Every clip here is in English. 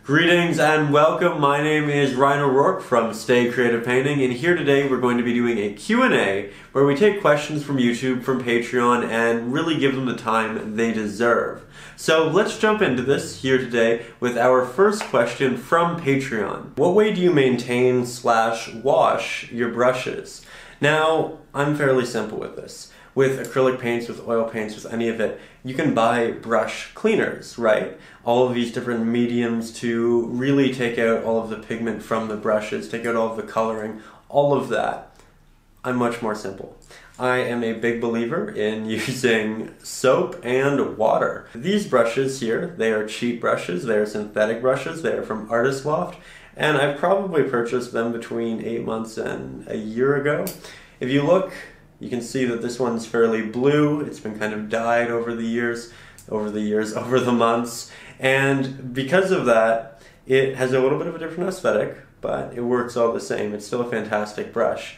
Greetings and welcome. My name is Ryan O'Rourke from Stay Creative Painting, and here today we're going to be doing a Q&A where we take questions from YouTube, from Patreon, and really give them the time they deserve. So let's jump into this here today with our first question from Patreon. What way do you maintain / wash your brushes? Now, I'm fairly simple with this. With acrylic paints, with oil paints, with any of it, you can buy brush cleaners, right? All of these different mediums to really take out all of the pigment from the brushes, take out all of the coloring, all of that. I'm much more simple. I am a big believer in using soap and water. These brushes here, they are cheap brushes, they are synthetic brushes, they are from Artist Loft, and I've probably purchased them between 8 months and a year ago. If you look, you can see that this one's fairly blue. It's been kind of dyed over the months. And because of that, it has a little bit of a different aesthetic, but it works all the same. It's still a fantastic brush.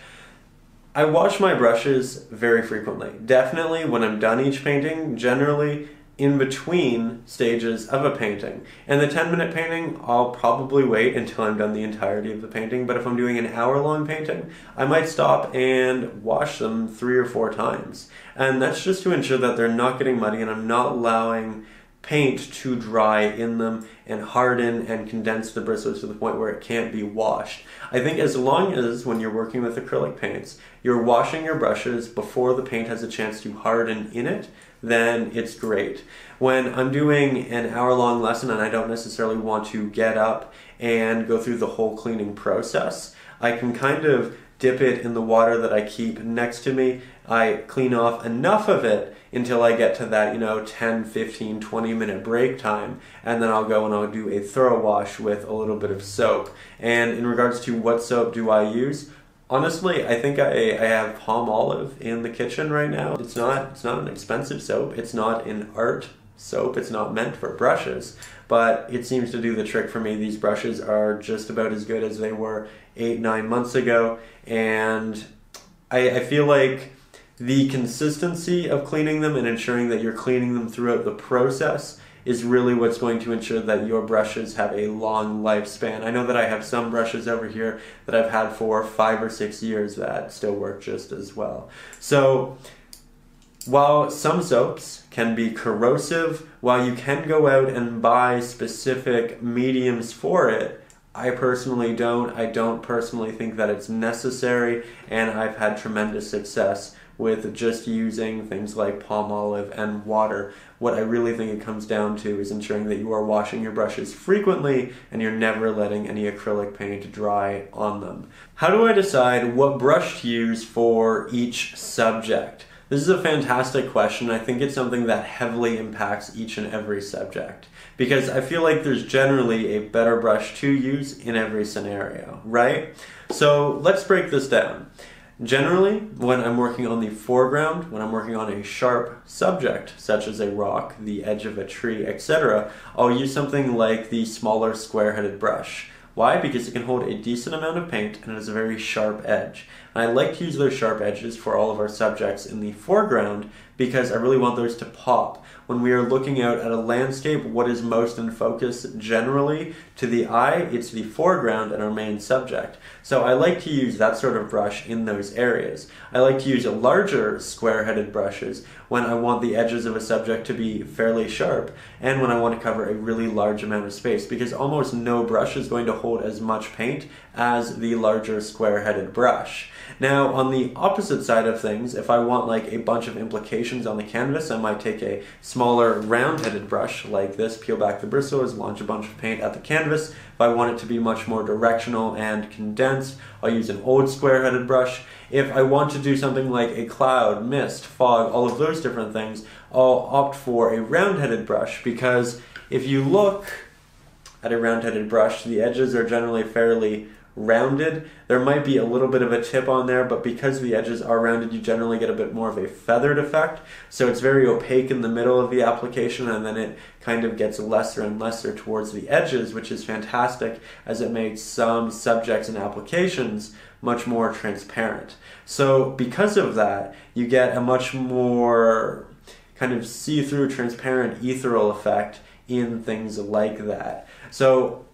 I wash my brushes very frequently. Definitely when I'm done each painting, generally in between stages of a painting. And the 10-minute painting, I'll probably wait until I'm done the entirety of the painting, but if I'm doing an hour-long painting, I might stop and wash them 3 or 4 times. And that's just to ensure that they're not getting muddy and I'm not allowing paint to dry in them and harden and condense the bristles to the point where it can't be washed. I think as long as when you're working with acrylic paints, you're washing your brushes before the paint has a chance to harden in it, then it's great. When I'm doing an hour-long lesson and I don't necessarily want to get up and go through the whole cleaning process, I can kind of dip it in the water that I keep next to me. I clean off enough of it until I get to that, 10, 15, 20-minute break time, and then I'll go and I'll do a thorough wash with a little bit of soap. And in regards to what soap do I use, honestly, I think I have palm olive in the kitchen right now. It's not an expensive soap. It's not an art soap. It's not meant for brushes, but it seems to do the trick for me. These brushes are just about as good as they were 8-9 months ago, and I feel like the consistency of cleaning them and ensuring that you're cleaning them throughout the process is really what's going to ensure that your brushes have a long lifespan. I know that I have some brushes over here that I've had for 5 or 6 years that still work just as well. So while some soaps can be corrosive, while you can go out and buy specific mediums for it, I personally don't. I don't personally think that it's necessary, and I've had tremendous success with just using things like palm olive and water. What I really think it comes down to is ensuring that you are washing your brushes frequently and you're never letting any acrylic paint dry on them. How do I decide what brush to use for each subject? This is a fantastic question. I think it's something that heavily impacts each and every subject, because I feel like there's generally a better brush to use in every scenario, right? So let's break this down. Generally, when I'm working on the foreground, when I'm working on a sharp subject, such as a rock, the edge of a tree, etc., I'll use something like the smaller square-headed brush. Why? Because it can hold a decent amount of paint and it has a very sharp edge. And I like to use those sharp edges for all of our subjects in the foreground because I really want those to pop. When we are looking out at a landscape, what is most in focus generally to the eye? It's the foreground and our main subject. So I like to use that sort of brush in those areas. I like to use larger square-headed brushes when I want the edges of a subject to be fairly sharp and when I want to cover a really large amount of space, because almost no brush is going to hold as much paint as the larger square-headed brush. Now, on the opposite side of things, if I want like a bunch of implications on the canvas, I might take a smaller round-headed brush like this, peel back the bristles, launch a bunch of paint at the canvas. If I want it to be much more directional and condensed, I'll use an old square-headed brush. If I want to do something like a cloud, mist, fog, all of those different things, I'll opt for a round-headed brush, because if you look at a round-headed brush, the edges are generally fairly rounded. There might be a little bit of a tip on there, but because the edges are rounded, you generally get a bit more of a feathered effect. So it's very opaque in the middle of the application, and then it kind of gets lesser and lesser towards the edges, which is fantastic as it makes some subjects and applications much more transparent. So because of that, you get a much more kind of see-through, transparent, ethereal effect in things like that. So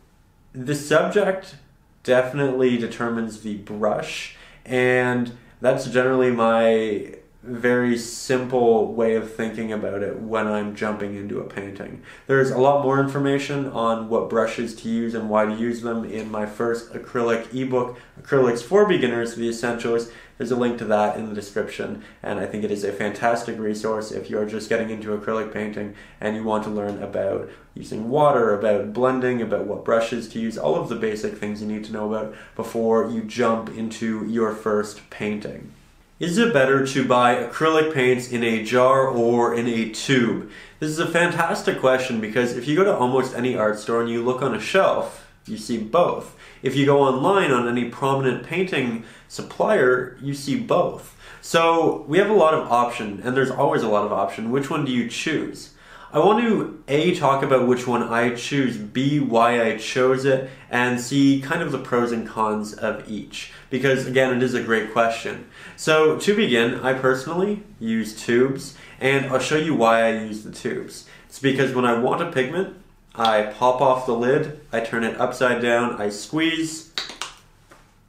The subject definitely determines the brush, and that's generally my very simple way of thinking about it when I'm jumping into a painting. There's a lot more information on what brushes to use and why to use them in my first acrylic ebook, Acrylics for Beginners, The Essentials. There's a link to that in the description, and I think it is a fantastic resource if you're just getting into acrylic painting and you want to learn about using water, about blending, about what brushes to use, all of the basic things you need to know about before you jump into your first painting. Is it better to buy acrylic paints in a jar or in a tube? This is a fantastic question because if you go to almost any art store and you look on a shelf, you see both. If you go online on any prominent painting supplier, you see both. So we have a lot of option, and there's always a lot of option. Which one do you choose? I want to A, talk about which one I choose, B, why I chose it, and C, kind of the pros and cons of each. Because again, it is a great question. So to begin, I personally use tubes, and I'll show you why I use the tubes. It's because when I want a pigment, I pop off the lid, I turn it upside down, I squeeze,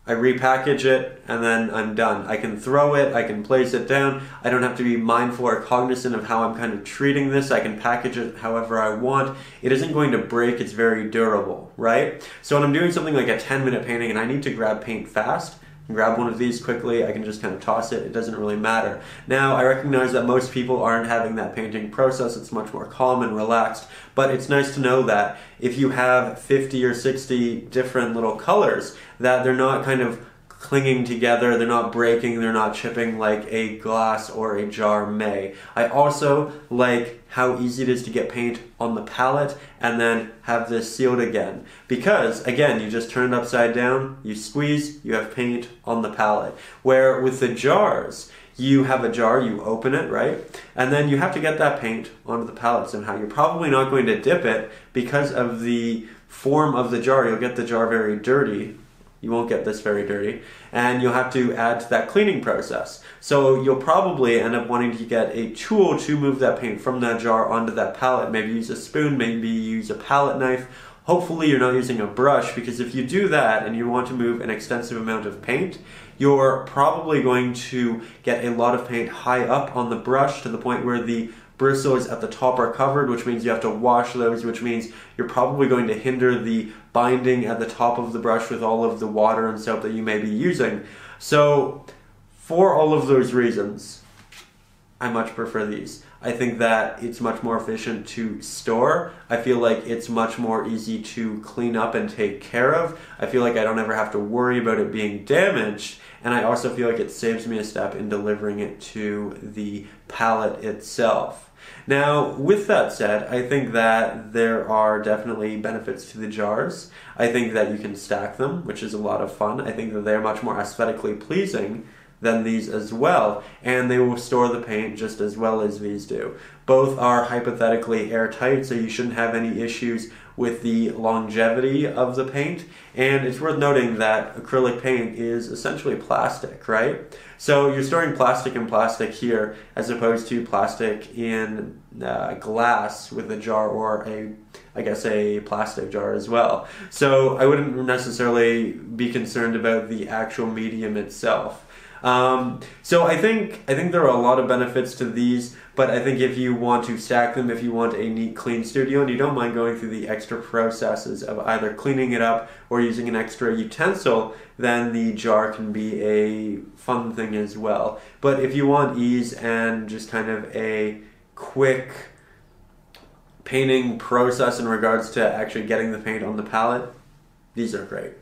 I repackage it, and then I'm done. I can throw it, I can place it down. I don't have to be mindful or cognizant of how I'm kind of treating this. I can package it however I want. It isn't going to break, it's very durable, right? So when I'm doing something like a 10-minute painting and I need to grab paint fast, grab one of these quickly, I can just kind of toss it, it doesn't really matter. Now, I recognize that most people aren't having that painting process, it's much more calm and relaxed, but it's nice to know that if you have 50 or 60 different little colors, that they're not kind of clinging together, they're not breaking, they're not chipping like a glass or a jar may. I also like how easy it is to get paint on the palette and then have this sealed again. Because, again, you just turn it upside down, you squeeze, you have paint on the palette. Where with the jars, you have a jar, you open it, right? And then you have to get that paint onto the palette somehow. You're probably not going to dip it because of the form of the jar. You'll get the jar very dirty. You won't get this very dirty, and you'll have to add to that cleaning process. So you'll probably end up wanting to get a tool to move that paint from that jar onto that palette. Maybe use a spoon, maybe use a palette knife. Hopefully you're not using a brush, because if you do that and you want to move an extensive amount of paint, you're probably going to get a lot of paint high up on the brush to the point where the bristles at the top are covered, which means you have to wash those, which means you're probably going to hinder the binding at the top of the brush with all of the water and soap that you may be using. So for all of those reasons, I much prefer these. I think that it's much more efficient to store. I feel like it's much more easy to clean up and take care of. I feel like I don't ever have to worry about it being damaged. And I also feel like it saves me a step in delivering it to the palette itself. Now, with that said, I think that there are definitely benefits to the jars. I think that you can stack them, which is a lot of fun. I think that they're much more aesthetically pleasing than these as well, and they will store the paint just as well as these do. Both are hypothetically airtight, so you shouldn't have any issues with the longevity of the paint. And it's worth noting that acrylic paint is essentially plastic, right? So you're storing plastic in plastic here as opposed to plastic in glass with a jar, or I guess a plastic jar as well. So I wouldn't necessarily be concerned about the actual medium itself. So I think there are a lot of benefits to these, but I think if you want to stack them, if you want a neat, clean studio, and you don't mind going through the extra processes of either cleaning it up or using an extra utensil, then the jar can be a fun thing as well. But if you want ease and just kind of a quick painting process in regards to actually getting the paint on the palette, these are great.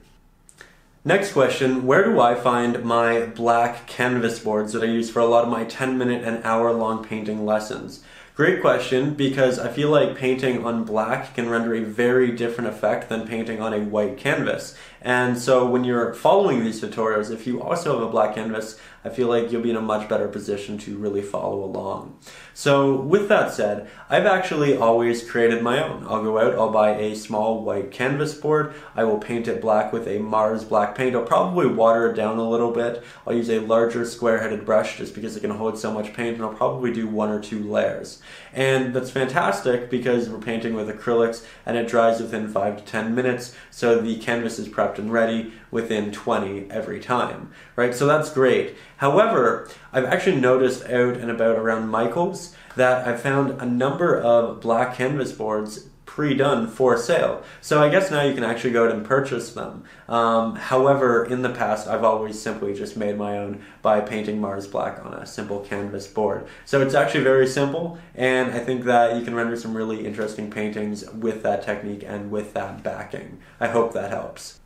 Next question, where do I find my black canvas boards that I use for a lot of my 10-minute and hour-long painting lessons? Great question, because I feel like painting on black can render a very different effect than painting on a white canvas. And so when you're following these tutorials, if you also have a black canvas, I feel like you'll be in a much better position to really follow along. So with that said, I've actually always created my own. I'll go out, I'll buy a small white canvas board, I will paint it black with a Mars black paint. I'll probably water it down a little bit. I'll use a larger square-headed brush just because it can hold so much paint, and I'll probably do 1 or 2 layers. And that's fantastic because we're painting with acrylics and it dries within 5 to 10 minutes, so the canvas is prepped and ready within 20 every time, right? So that's great. However, I've actually noticed out and about around Michael's that I've found a number of black canvas boards pre-done for sale. So I guess now you can actually go out and purchase them. However, in the past, I've always simply just made my own by painting Mars black on a simple canvas board. So it's actually very simple, and I think that you can render some really interesting paintings with that technique and with that backing. I hope that helps.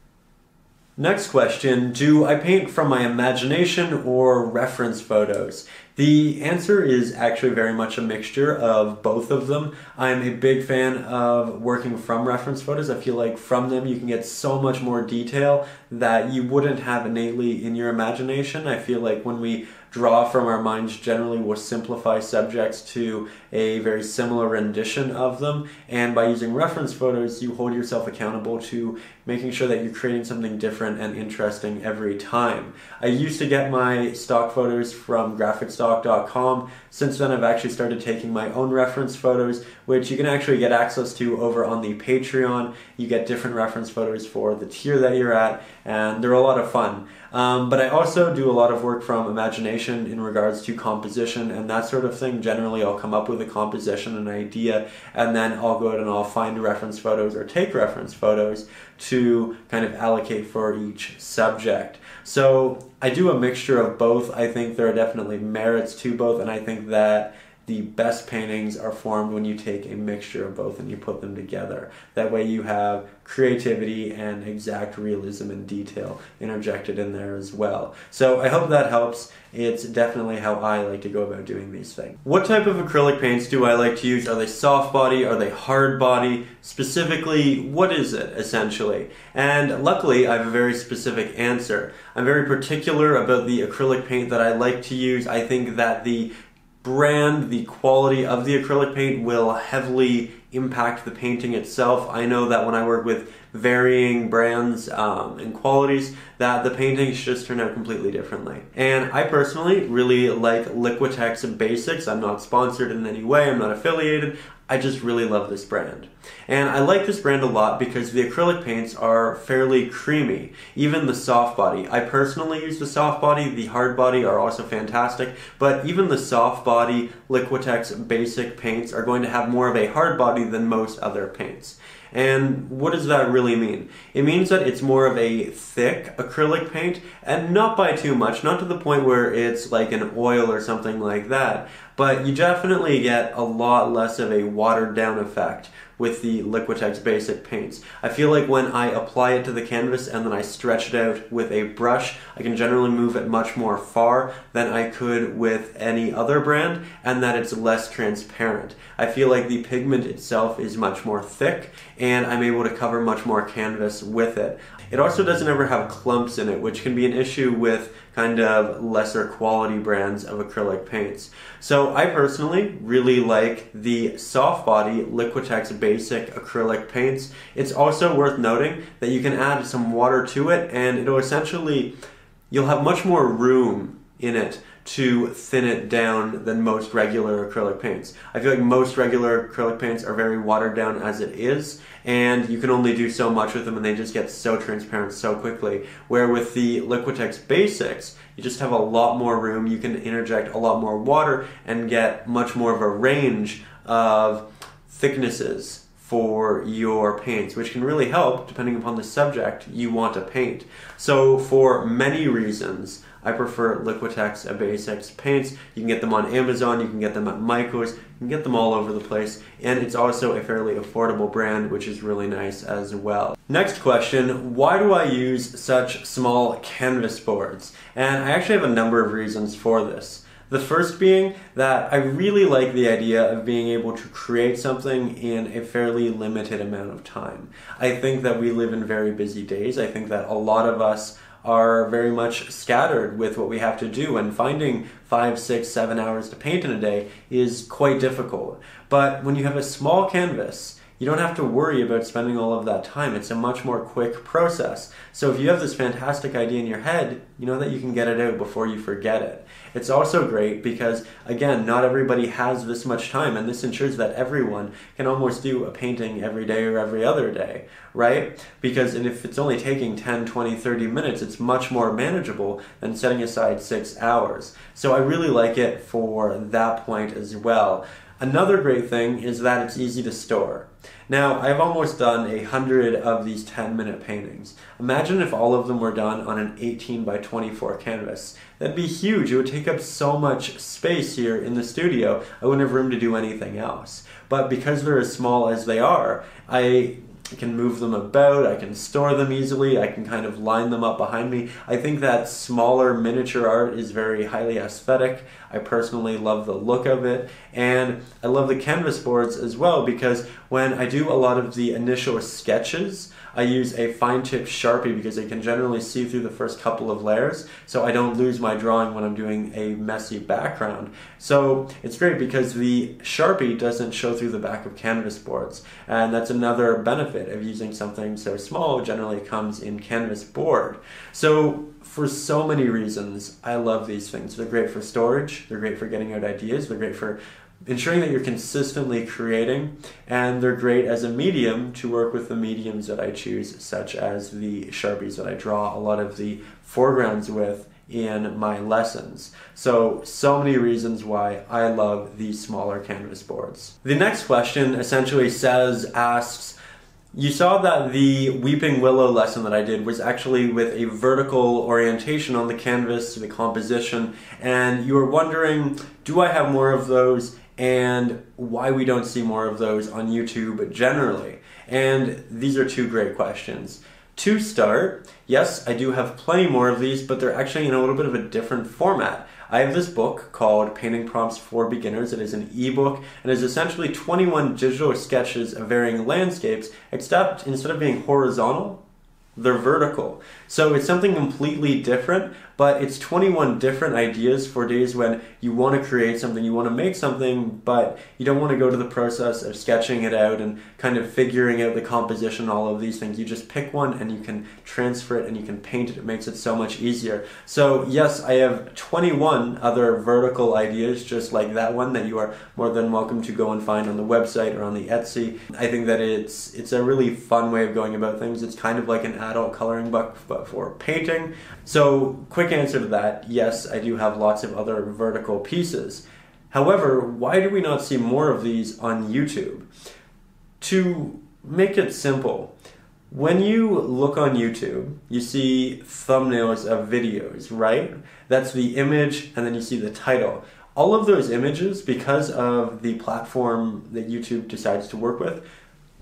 Next question, do I paint from my imagination or reference photos? The answer is actually very much a mixture of both of them. I'm a big fan of working from reference photos. I feel like from them you can get so much more detail that you wouldn't have innately in your imagination. I feel like when we draw from our minds, generally we'll simplify subjects to a very similar rendition of them, and by using reference photos you hold yourself accountable to making sure that you're creating something different and interesting every time. I used to get my stock photos from graphicstock.com. Since then I've actually started taking my own reference photos, which you can actually get access to over on the Patreon. You get different reference photos for the tier that you're at, and they're a lot of fun. But I also do a lot of work from imagination in regards to composition and that sort of thing. Generally, I'll come up with a composition, an idea, and then I'll go out and I'll find reference photos or take reference photos to kind of allocate for each subject. So I do a mixture of both. I think there are definitely merits to both, and I think that the best paintings are formed when you take a mixture of both and you put them together. That way you have creativity and exact realism and detail interjected in there as well. So I hope that helps. It's definitely how I like to go about doing these things. What type of acrylic paints do I like to use? Are they soft body? Are they hard body? Specifically, what is it, essentially? And luckily, I have a very specific answer. I'm very particular about the acrylic paint that I like to use. I think that the brand, the quality of the acrylic paint will heavily impact the painting itself. I know that when I work with varying brands and qualities, that the paintings just turn out completely differently. And I personally really like Liquitex Basics. I'm not sponsored in any way, I'm not affiliated. I just really love this brand. And I like this brand a lot because the acrylic paints are fairly creamy, even the soft body. I personally use the soft body, the hard body are also fantastic, but even the soft body Liquitex Basic paints are going to have more of a hard body than most other paints. And what does that really mean? It means that it's more of a thick acrylic paint, and not by too much, not to the point where it's like an oil or something like that, but you definitely get a lot less of a watered down effect with the Liquitex Basic paints. I feel like when I apply it to the canvas and then I stretch it out with a brush, I can generally move it much more far than I could with any other brand, and that it's less transparent. I feel like the pigment itself is much more thick, and I'm able to cover much more canvas with it. It also doesn't ever have clumps in it, which can be an issue with kind of lesser quality brands of acrylic paints. So I personally really like the soft body Liquitex Basic acrylic paints. It's also worth noting that you can add some water to it, and it'll essentially, you'll have much more room in it to thin it down than most regular acrylic paints. I feel like most regular acrylic paints are very watered down as it is, and you can only do so much with them and they just get so transparent so quickly. Where with the Liquitex Basics, you just have a lot more room, you can interject a lot more water and get much more of a range of thicknesses for your paints, which can really help depending upon the subject you want to paint. So for many reasons, I prefer Liquitex Basics paints. You can get them on Amazon, you can get them at Michael's, you can get them all over the place, and it's also a fairly affordable brand, which is really nice as well. Next question, why do I use such small canvas boards? And I actually have a number of reasons for this. The first being that I really like the idea of being able to create something in a fairly limited amount of time. I think that we live in very busy days. I think that a lot of us are very much scattered with what we have to do, and finding 5, 6, 7 hours to paint in a day is quite difficult. But when you have a small canvas, you don't have to worry about spending all of that time. It's a much more quick process. So if you have this fantastic idea in your head, you know that you can get it out before you forget it. It's also great because, again, not everybody has this much time, and this ensures that everyone can almost do a painting every day or every other day, right? Because if it's only taking 10, 20, 30 minutes, it's much more manageable than setting aside 6 hours. So I really like it for that point as well. Another great thing is that it's easy to store. Now, I've almost done 100 of these 10-minute paintings. Imagine if all of them were done on an 18 by 24 canvas. That'd be huge. It would take up so much space here in the studio, I wouldn't have room to do anything else. But because they're as small as they are, I can move them about, I can store them easily, I can kind of line them up behind me. I think that smaller miniature art is very highly aesthetic. I personally love the look of it, and I love the canvas boards as well because when I do a lot of the initial sketches, I use a fine-tip Sharpie because I can generally see through the first couple of layers, so I don't lose my drawing when I'm doing a messy background. So it's great because the Sharpie doesn't show through the back of canvas boards, and that's another benefit of using something so small. Generally it comes in canvas board. So for so many reasons, I love these things. They're great for storage, they're great for getting out ideas, they're great for ensuring that you're consistently creating, and they're great as a medium to work with the mediums that I choose, such as the Sharpies that I draw a lot of the foregrounds with in my lessons. So many reasons why I love these smaller canvas boards. The next question essentially asks, you saw that the Weeping Willow lesson that I did was actually with a vertical orientation on the canvas, the composition, and you were wondering, do I have more of those, and why we don't see more of those on YouTube generally? And these are two great questions. To start, yes, I do have plenty more of these, but they're actually in a little bit of a different format. I have this book called Painting Prompts for Beginners. It is an ebook and is essentially 21 digital sketches of varying landscapes, except instead of being horizontal, they're vertical. So it's something completely different, but it's 21 different ideas for days when you want to create something, you want to make something, but you don't want to go to the process of sketching it out and kind of figuring out the composition, all of these things. You just pick one and you can transfer it and you can paint it. It makes it so much easier. So yes, I have 21 other vertical ideas just like that one that you are more than welcome to go and find on the website or on the Etsy. I think that it's a really fun way of going about things. It's kind of like an adult coloring book but for painting. So quick answer to that, yes, I do have lots of other vertical pieces. However, why do we not see more of these on YouTube? To make it simple, when you look on YouTube, you see thumbnails of videos, right? That's the image, and then you see the title. All of those images, because of the platform that YouTube decides to work with,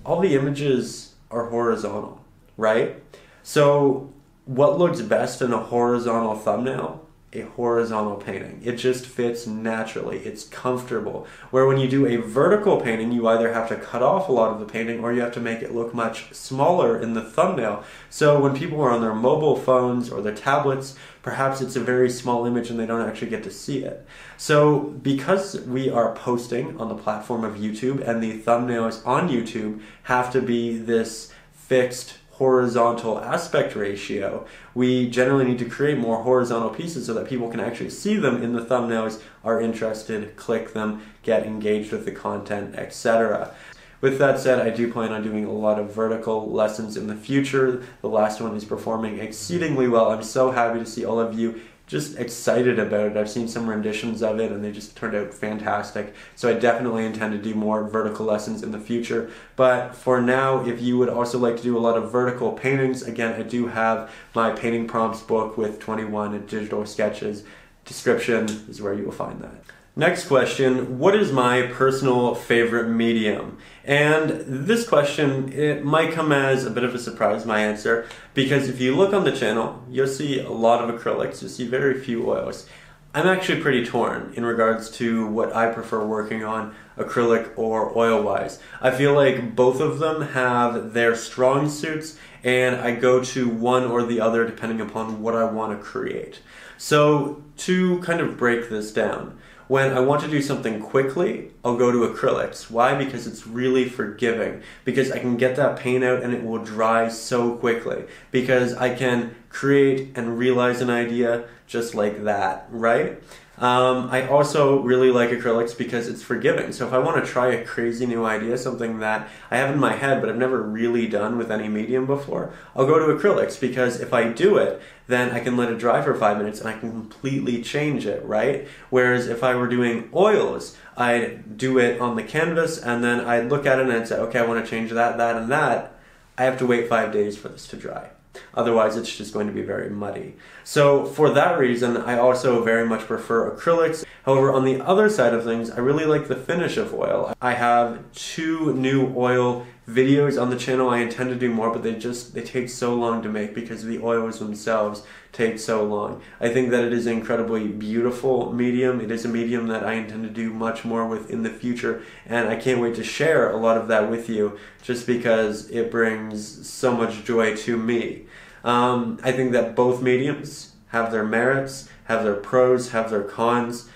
all the images are horizontal, right? So what looks best in a horizontal thumbnail? A horizontal painting. It just fits naturally. It's comfortable. Where when you do a vertical painting, you either have to cut off a lot of the painting or you have to make it look much smaller in the thumbnail. So when people are on their mobile phones or their tablets, perhaps it's a very small image and they don't actually get to see it. So because we are posting on the platform of YouTube and the thumbnails on YouTube have to be this fixed horizontal aspect ratio, we generally need to create more horizontal pieces so that people can actually see them in the thumbnails, are interested, click them, get engaged with the content, etc. With that said, I do plan on doing a lot of vertical lessons in the future. The last one is performing exceedingly well. I'm so happy to see all of you just excited about it. I've seen some renditions of it and they just turned out fantastic. So I definitely intend to do more vertical lessons in the future. But for now, if you would also like to do a lot of vertical paintings, again, I do have my painting prompts book with 21 digital sketches. Description is where you will find that. Next question, what is my personal favorite medium? And this question, it might come as a bit of a surprise, my answer, because if you look on the channel, you'll see a lot of acrylics, you'll see very few oils. I'm actually pretty torn in regards to what I prefer working on, acrylic or oil-wise. I feel like both of them have their strong suits, and I go to one or the other depending upon what I want to create. So to kind of break this down, when I want to do something quickly, I'll go to acrylics. Why? Because it's really forgiving. Because I can get that paint out and it will dry so quickly. Because I can create and realize an idea just like that, right? I also really like acrylics because it's forgiving. So if I want to try a crazy new idea, something that I have in my head but I've never really done with any medium before, I'll go to acrylics because if I do it, then I can let it dry for 5 minutes and I can completely change it, right? Whereas if I were doing oils, I'd do it on the canvas and then I'd look at it and I'd say, okay, I want to change that, that, and that. I have to wait 5 days for this to dry. Otherwise, it's just going to be very muddy. So for that reason, I also very much prefer acrylics. However, on the other side of things, I really like the finish of oil. I have 2 new oil videos on the channel. I intend to do more, but they take so long to make because the oils themselves take so long. I think that it is an incredibly beautiful medium. It is a medium that I intend to do much more with in the future, and I can't wait to share a lot of that with you just because it brings so much joy to me. I think that both mediums have their merits, have their pros, have their cons.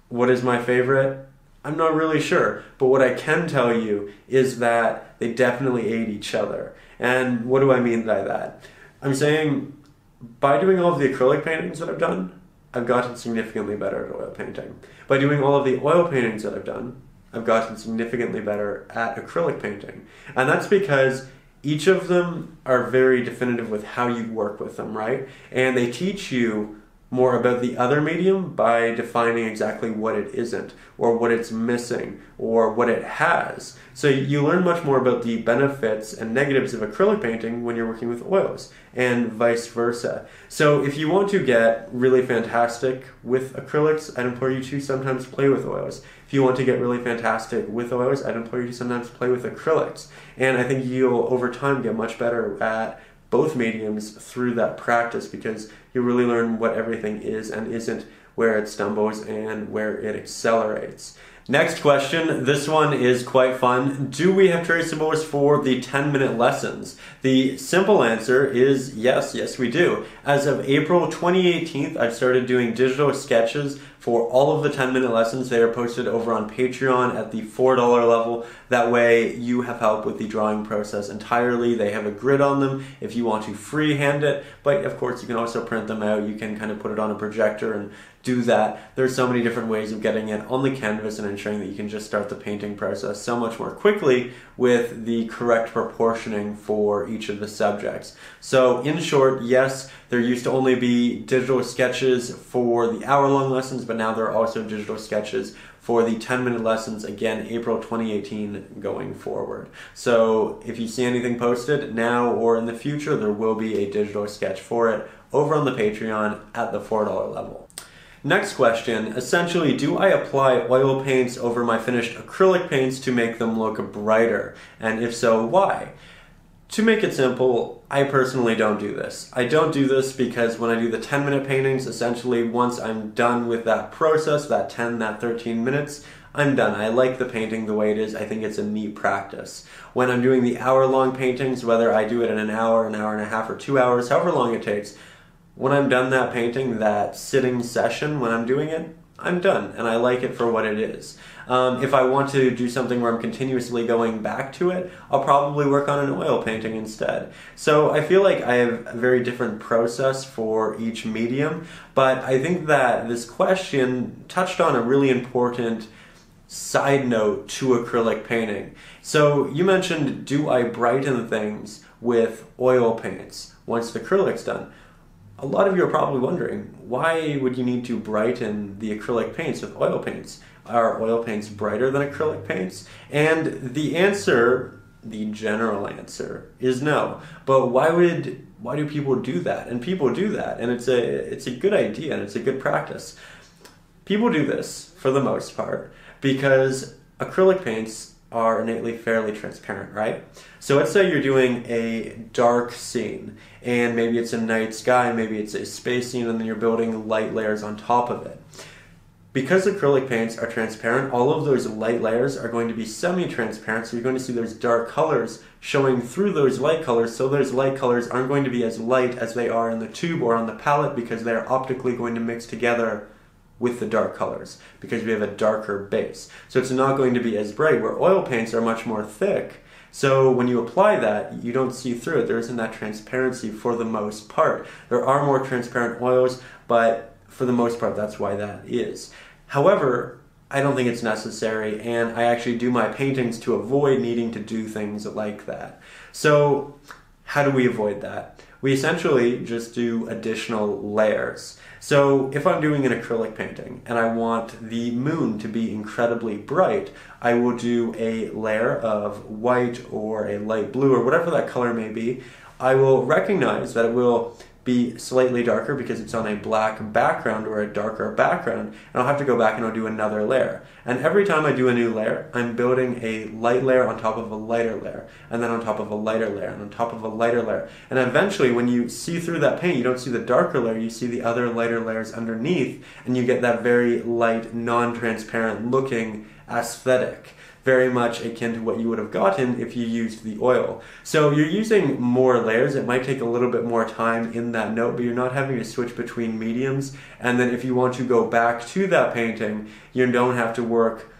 What is my favorite? I'm not really sure, but what I can tell you is that they definitely aid each other. And what do I mean by that? I'm saying by doing all of the acrylic paintings that I've done, I've gotten significantly better at oil painting. By doing all of the oil paintings that I've done, I've gotten significantly better at acrylic painting. And that's because each of them are very definitive with how you work with them, right? And they teach you more about the other medium by defining exactly what it isn't, or what it's missing, or what it has. So you learn much more about the benefits and negatives of acrylic painting when you're working with oils, and vice versa. So if you want to get really fantastic with acrylics, I'd implore you to sometimes play with oils. If you want to get really fantastic with oils, I'd implore you to sometimes play with acrylics. And I think you'll, over time, get much better at both mediums through that practice because you really learn what everything is and isn't, where it stumbles and where it accelerates. Next question, this one is quite fun. Do we have traceables for the 10-minute lessons? The simple answer is yes, yes we do. As of April 2018, I've started doing digital sketches for all of the 10-minute lessons. They are posted over on Patreon at the $4 level. That way you have help with the drawing process entirely. They have a grid on them if you want to freehand it, but of course you can also print them out. You can kind of put it on a projector and do that. There's so many different ways of getting it on the canvas and ensuring that you can just start the painting process so much more quickly with the correct proportioning for each of the subjects. So in short, yes, there used to only be digital sketches for the hour-long lessons, but now there are also digital sketches for the 10-minute lessons, again, April 2018 going forward. So if you see anything posted now or in the future, there will be a digital sketch for it over on the Patreon at the $4 level. Next question, essentially, do I apply oil paints over my finished acrylic paints to make them look brighter? And if so, why? To make it simple, I personally don't do this. I don't do this because when I do the 10-minute paintings, essentially once I'm done with that process, that 10, that 13 minutes, I'm done. I like the painting the way it is. I think it's a neat practice. When I'm doing the hour-long paintings, whether I do it in an hour and a half, or 2 hours, however long it takes, when I'm done that painting, that sitting session, when I'm doing it, I'm done, and I like it for what it is. If I want to do something where I'm continuously going back to it, I'll probably work on an oil painting instead. So I feel like I have a very different process for each medium, but I think that this question touched on a really important side note to acrylic painting. So you mentioned, do I brighten things with oil paints once the acrylic's done? A lot of you are probably wondering, why would you need to brighten the acrylic paints with oil paints? Are oil paints brighter than acrylic paints? And the answer, the general answer, is no. But why do people do that? And people do that, and it's a good idea, and it's a good practice. People do this, for the most part, because acrylic paints are innately fairly transparent, right? So let's say you're doing a dark scene, and maybe it's a night sky, maybe it's a space scene, and then you're building light layers on top of it. Because acrylic paints are transparent, all of those light layers are going to be semi-transparent, so you're going to see those dark colors showing through those light colors, so those light colors aren't going to be as light as they are in the tube or on the palette because they're optically going to mix together with the dark colors because we have a darker base. So it's not going to be as bright, where oil paints are much more thick. So when you apply that, you don't see through it. There isn't that transparency for the most part. There are more transparent oils, but for the most part, that's why that is. However, I don't think it's necessary, and I actually do my paintings to avoid needing to do things like that. So how do we avoid that? We essentially just do additional layers. So if I'm doing an acrylic painting and I want the moon to be incredibly bright, I will do a layer of white or a light blue or whatever that color may be. I will recognize that it will be slightly darker because it's on a black background or a darker background, and I'll have to go back and I'll do another layer. And every time I do a new layer, I'm building a light layer on top of a lighter layer, and then on top of a lighter layer, and on top of a lighter layer. And eventually, when you see through that paint, you don't see the darker layer, you see the other lighter layers underneath, and you get that very light, non-transparent looking aesthetic. Very much akin to what you would have gotten if you used the oil. So you're using more layers. It might take a little bit more time in that note, but you're not having to switch between mediums. And then if you want to go back to that painting, you don't have to work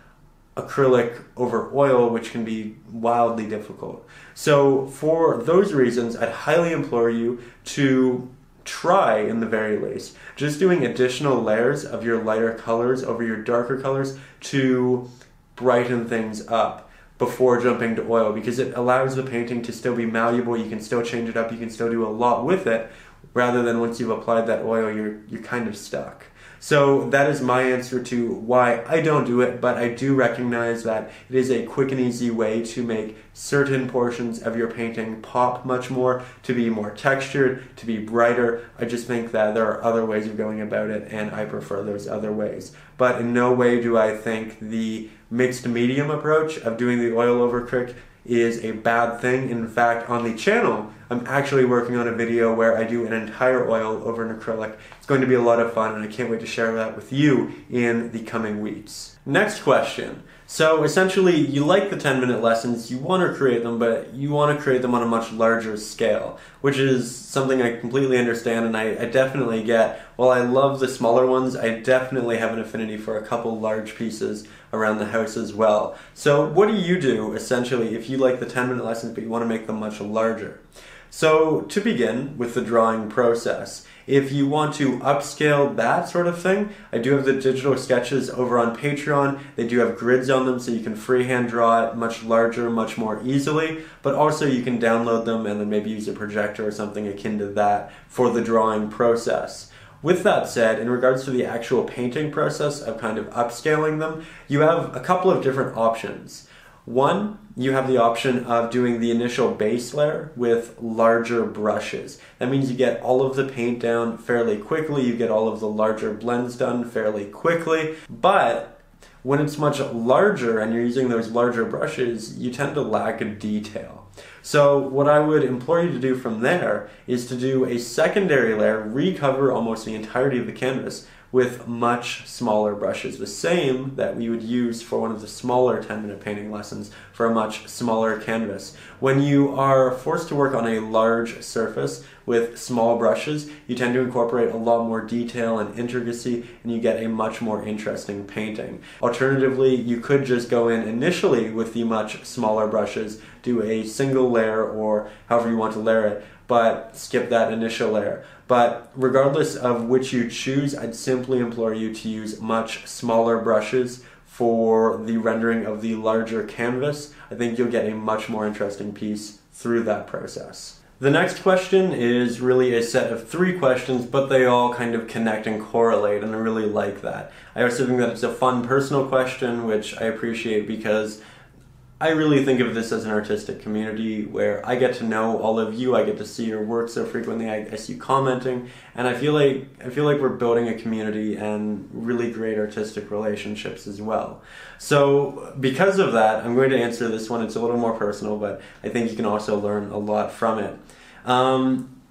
acrylic over oil, which can be wildly difficult. So for those reasons, I'd highly implore you to try, in the very least, just doing additional layers of your lighter colors over your darker colors to brighten things up before jumping to oil, because it allows the painting to still be malleable. You can still change it up, you can still do a lot with it, rather than once you've applied that oil, you're kind of stuck. So that is my answer to why I don't do it, but I do recognize that it is a quick and easy way to make certain portions of your painting pop much more, to be more textured, to be brighter. I just think that there are other ways of going about it, and I prefer those other ways. But in no way do I think the mixed medium approach of doing the oil over acrylic is a bad thing. In fact, on the channel, I'm actually working on a video where I do an entire oil over an acrylic. It's going to be a lot of fun, and I can't wait to share that with you in the coming weeks. Next question. So essentially, you like the 10-minute lessons, you want to create them, but you want to create them on a much larger scale, which is something I completely understand, and I definitely get. While I love the smaller ones, I definitely have an affinity for a couple large pieces around the house as well. So what do you do, essentially, if you like the 10-minute lessons, but you want to make them much larger? So to begin with the drawing process, if you want to upscale that sort of thing, I do have the digital sketches over on Patreon. They do have grids on them, so you can freehand draw it much larger, much more easily, but also you can download them and then maybe use a projector or something akin to that for the drawing process. With that said, in regards to the actual painting process of kind of upscaling them, you have a couple of different options. One, you have the option of doing the initial base layer with larger brushes. That means you get all of the paint down fairly quickly, you get all of the larger blends done fairly quickly, but when it's much larger and you're using those larger brushes, you tend to lack a detail. So what I would implore you to do from there is to do a secondary layer, recover almost the entirety of the canvas with much smaller brushes, the same that we would use for one of the smaller 10-minute painting lessons for a much smaller canvas. When you are forced to work on a large surface with small brushes, you tend to incorporate a lot more detail and intricacy, and you get a much more interesting painting. Alternatively, you could just go in initially with the much smaller brushes, do a single layer or however you want to layer it, but skip that initial layer. But regardless of which you choose, I'd simply implore you to use much smaller brushes for the rendering of the larger canvas. I think you'll get a much more interesting piece through that process. The next question is really a set of 3 questions, but they all kind of connect and correlate, and I really like that. I also think that it's a fun personal question, which I appreciate because I really think of this as an artistic community where I get to know all of you, I get to see your work so frequently, I see you commenting, and I feel like we're building a community and really great artistic relationships as well. So because of that, I'm going to answer this one. It's a little more personal, but I think you can also learn a lot from it.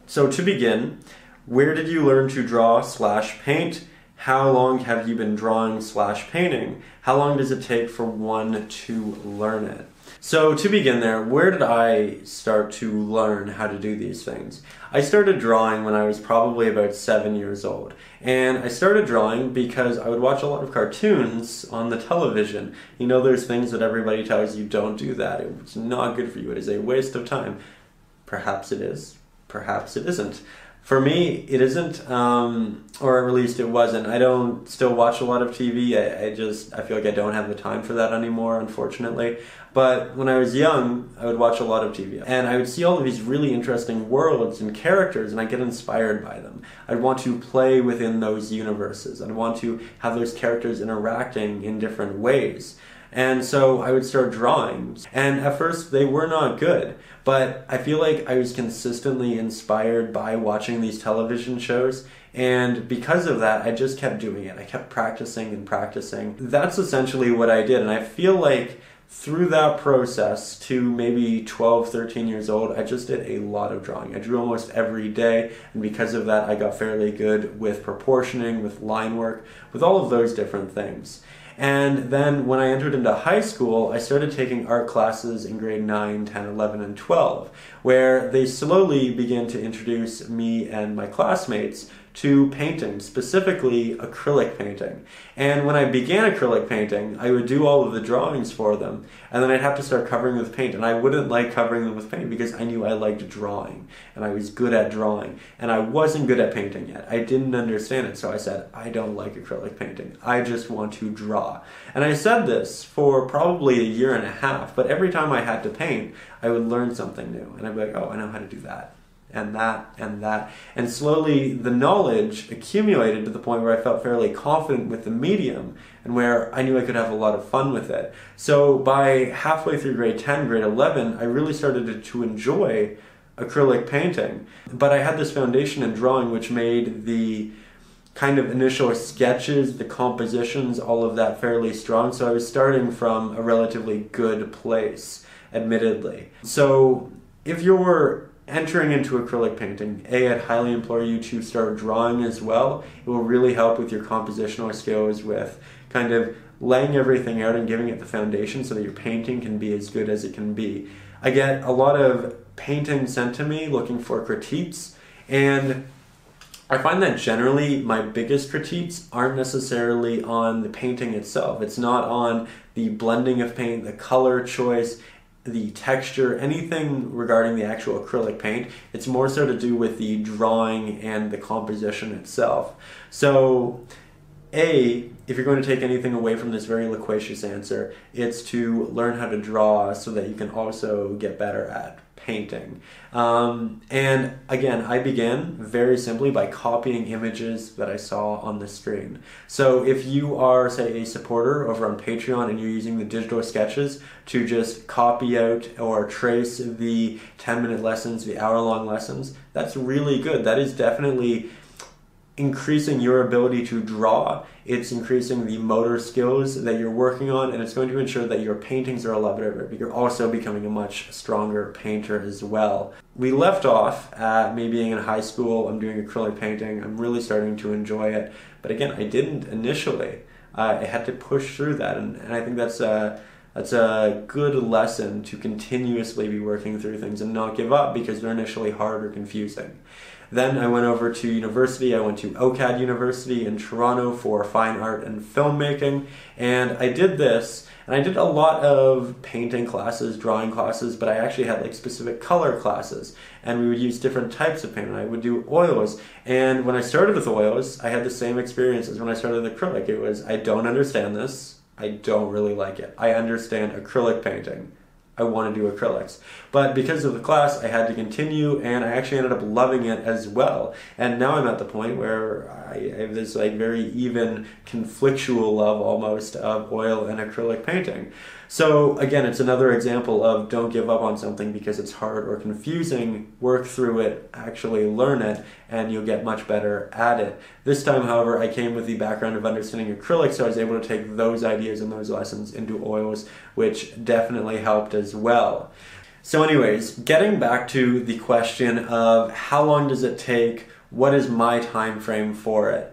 So to begin, where did you learn to draw/paint? How long have you been drawing/painting? How long does it take for one to learn it? So to begin there, where did I start to learn how to do these things? I started drawing when I was probably about 7 years old. And I started drawing because I would watch a lot of cartoons on the television. You know, there's things that everybody tells you, don't do that. It's not good for you. It is a waste of time. Perhaps it is. Perhaps it isn't. For me, it isn't, or at least it wasn't. I don't still watch a lot of TV. I feel like I don't have the time for that anymore, unfortunately. But when I was young, I would watch a lot of TV. And I would see all of these really interesting worlds and characters, and I'd get inspired by them. I'd want to play within those universes. I'd want to have those characters interacting in different ways. And so I would start drawing. And at first, they were not good. But I feel like I was consistently inspired by watching these television shows. And because of that, I just kept doing it. I kept practicing and practicing. That's essentially what I did. And I feel like through that process to maybe 12, 13 years old, I just did a lot of drawing. I drew almost every day. And because of that, I got fairly good with proportioning, with line work, with all of those different things. And then when I entered into high school, I started taking art classes in grade 9, 10, 11, and 12, where they slowly began to introduce me and my classmates to painting, specifically acrylic painting. And when I began acrylic painting, I would do all of the drawings for them, and then I'd have to start covering with paint, and I wouldn't like covering them with paint because I knew I liked drawing, and I was good at drawing, and I wasn't good at painting yet. I didn't understand it, so I said, I don't like acrylic painting. I just want to draw. And I said this for probably a year and a half, but every time I had to paint, I would learn something new, and I'd be like, oh, I know how to do that. And that, and that. And slowly the knowledge accumulated to the point where I felt fairly confident with the medium and where I knew I could have a lot of fun with it. So by halfway through grade 10, grade 11, I really started to enjoy acrylic painting. But I had this foundation in drawing which made the kind of initial sketches, the compositions, all of that fairly strong. So I was starting from a relatively good place, admittedly. So if you're entering into acrylic painting, I'd highly implore you to start drawing as well. It will really help with your compositional skills, with kind of laying everything out and giving it the foundation so that your painting can be as good as it can be. I get a lot of painting sent to me looking for critiques, and I find that generally my biggest critiques aren't necessarily on the painting itself. It's not on the blending of paint, the color choice, the texture, anything regarding the actual acrylic paint. It's more so to do with the drawing and the composition itself. So, if you're going to take anything away from this very loquacious answer, it's to learn how to draw so that you can also get better at painting. And again, I began very simply by copying images that I saw on the screen. So if you are, say, a supporter over on Patreon and you're using the digital sketches to just copy out or trace the 10-minute lessons, the hour-long lessons, that's really good. That is definitely increasing your ability to draw. It's increasing the motor skills that you're working on, and it's going to ensure that your paintings are a lot better, but you're also becoming a much stronger painter as well. We left off at me being in high school. I'm doing acrylic painting. I'm really starting to enjoy it. But again, I didn't initially. I had to push through that, and I think that's a good lesson to continuously be working through things and not give up because they're initially hard or confusing. Then I went over to university. I went to OCAD University in Toronto for fine art and filmmaking, and I did this, and I did a lot of painting classes, drawing classes, but I actually had like specific color classes, and we would use different types of paint, and I would do oils. And when I started with oils, I had the same experience as when I started with acrylic. It was, I don't understand this, I don't really like it. I understand acrylic painting, I want to do acrylics. But because of the class, I had to continue, and I actually ended up loving it as well. And now I'm at the point where I have this like very even conflictual love almost of oil and acrylic painting. So again, it's another example of don't give up on something because it's hard or confusing. Work through it, actually learn it, and you'll get much better at it. This time, however, I came with the background of understanding acrylics, so I was able to take those ideas and those lessons into oils, which definitely helped as well. So anyways, getting back to the question of how long does it take, what is my time frame for it?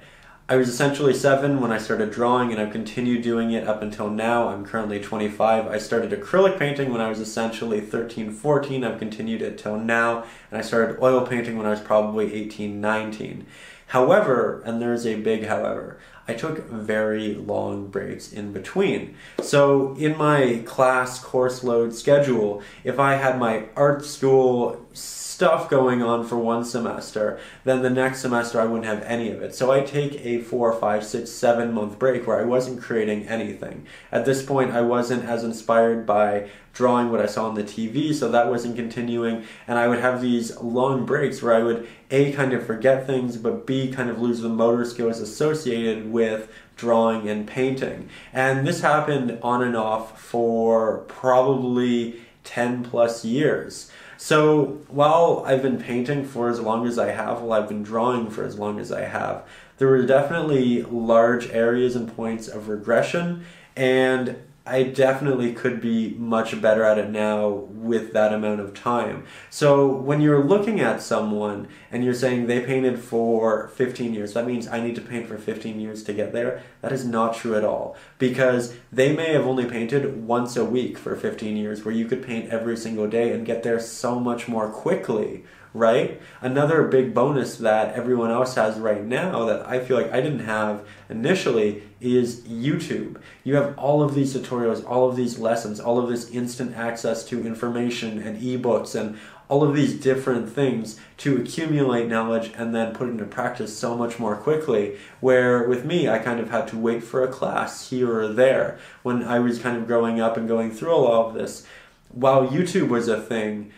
I was essentially 7 when I started drawing, and I've continued doing it up until now. I'm currently 25. I started acrylic painting when I was essentially 13, 14. I've continued it till now, and I started oil painting when I was probably 18, 19. However, and there's a big however, I took very long breaks in between. So in my class course load schedule, if I had my art school stuff going on for one semester, then the next semester I wouldn't have any of it. So I take a 4, 5, 6, 7 month break where I wasn't creating anything. At this point, I wasn't as inspired by drawing what I saw on the TV, so that wasn't continuing, and I would have these long breaks where I would A, kind of forget things, but B, kind of lose the motor skills associated with drawing and painting. And this happened on and off for probably 10 plus years. So while I've been painting for as long as I have, while I've been drawing for as long as I have, there were definitely large areas and points of regression, and I definitely could be much better at it now with that amount of time. So when you're looking at someone and you're saying they painted for 15 years, that means I need to paint for 15 years to get there. That is not true at all, because they may have only painted once a week for 15 years, where you could paint every single day and get there so much more quickly. Right? Another big bonus that everyone else has right now that I feel like I didn't have initially is YouTube. You have all of these tutorials, all of these lessons, all of this instant access to information and ebooks and all of these different things to accumulate knowledge and then put it into practice so much more quickly, where with me I kind of had to wait for a class here or there when I was kind of growing up and going through all of this. While YouTube was a thing,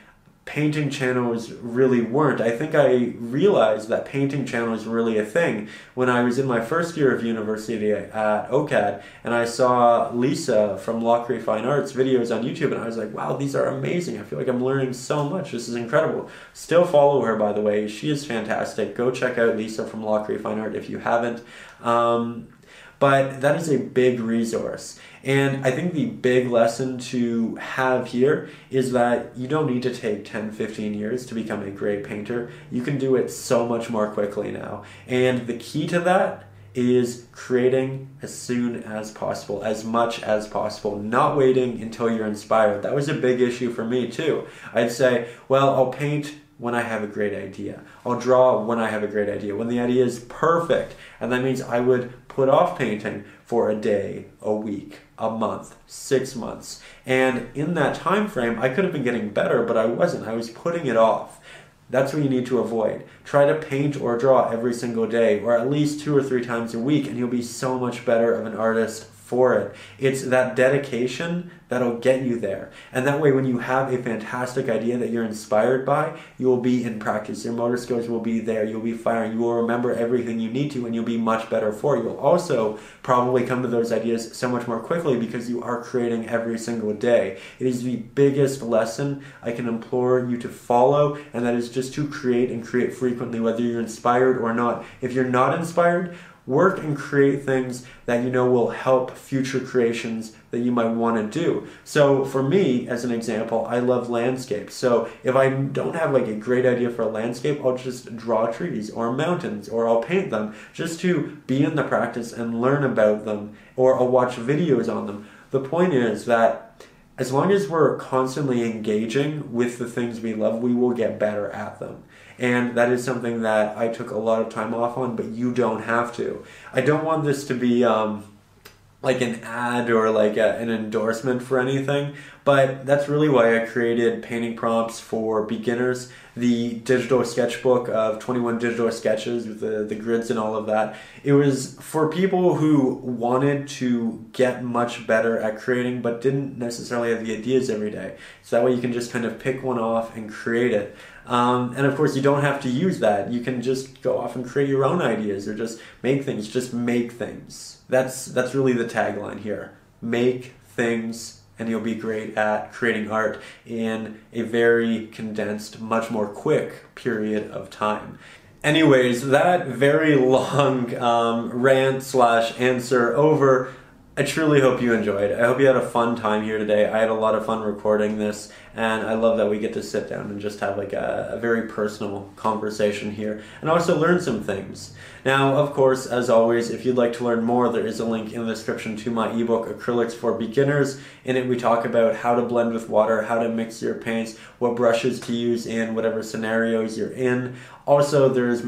painting channels really weren't. I think I realized that painting channels were really a thing when I was in my first year of university at OCAD, and I saw Lisa from Lockery Fine Arts videos on YouTube, and I was like, wow, these are amazing. I feel like I'm learning so much. This is incredible. Still follow her, by the way. She is fantastic. Go check out Lisa from Lockery Fine Art if you haven't. But that is a big resource. And I think the big lesson to have here is that you don't need to take 10, 15 years to become a great painter. You can do it so much more quickly now. And the key to that is creating as soon as possible, as much as possible, not waiting until you're inspired. That was a big issue for me too. I'd say, well, I'll paint when I have a great idea. I'll draw when I have a great idea, when the idea is perfect. And that means I would put off painting for a day, a week, a month, 6 months. And in that time frame, I could have been getting better, but I wasn't. I was putting it off. That's what you need to avoid. Try to paint or draw every single day, or at least 2 or 3 times a week, and you'll be so much better of an artist for it. It's that dedication that'll get you there. And that way, when you have a fantastic idea that you're inspired by, you will be in practice. Your motor skills will be there. You'll be firing. You will remember everything you need to, and you'll be much better for it. You'll also probably come to those ideas so much more quickly because you are creating every single day. It is the biggest lesson I can implore you to follow, and that is just to create and create frequently, whether you're inspired or not. If you're not inspired, work and create things that you know will help future creations that you might want to do. So for me, as an example, I love landscapes. So if I don't have like a great idea for a landscape, I'll just draw trees or mountains, or I'll paint them just to be in the practice and learn about them, or I'll watch videos on them. The point is that as long as we're constantly engaging with the things we love, we will get better at them. And that is something that I took a lot of time off on, but you don't have to. I don't want this to be like an ad or like an endorsement for anything, But that's really why I created painting prompts for beginners, the digital sketchbook of 21 digital sketches with the grids and all of that. It was for people who wanted to get much better at creating but didn't necessarily have the ideas every day. So that way you can just kind of pick one off and create it. And of course you don't have to use that. You can just go off and create your own ideas or just make things. Just make things. That's really the tagline here. Make things and you'll be great at creating art in a very condensed, much more quick period of time. Anyways, that very long rant/answer over. I truly hope you enjoyed. I hope you had a fun time here today. I had a lot of fun recording this, and I love that we get to sit down and just have like a very personal conversation here and also learn some things. Now, of course, as always, if you'd like to learn more, there is a link in the description to my ebook, Acrylics for Beginners. In it, we talk about how to blend with water, how to mix your paints, what brushes to use in whatever scenarios you're in. Also, there's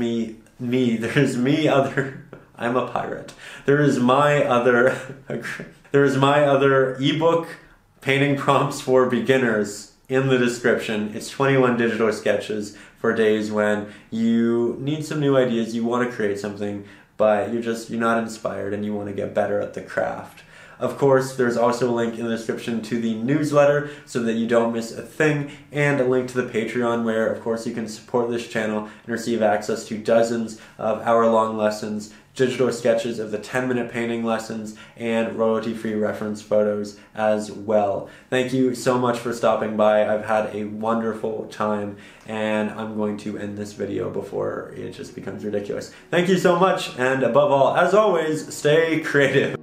I'm a pirate. There is my other ebook, Painting Prompts for Beginners, in the description. It's 21 digital sketches for days when you need some new ideas, you want to create something, but you're not inspired and you want to get better at the craft. Of course, there's also a link in the description to the newsletter so that you don't miss a thing, and a link to the Patreon where, of course, you can support this channel and receive access to dozens of hour-long lessons, digital sketches of the 10-minute painting lessons, and royalty-free reference photos as well. Thank you so much for stopping by. I've had a wonderful time, and I'm going to end this video before it just becomes ridiculous. Thank you so much, and above all, as always, stay creative.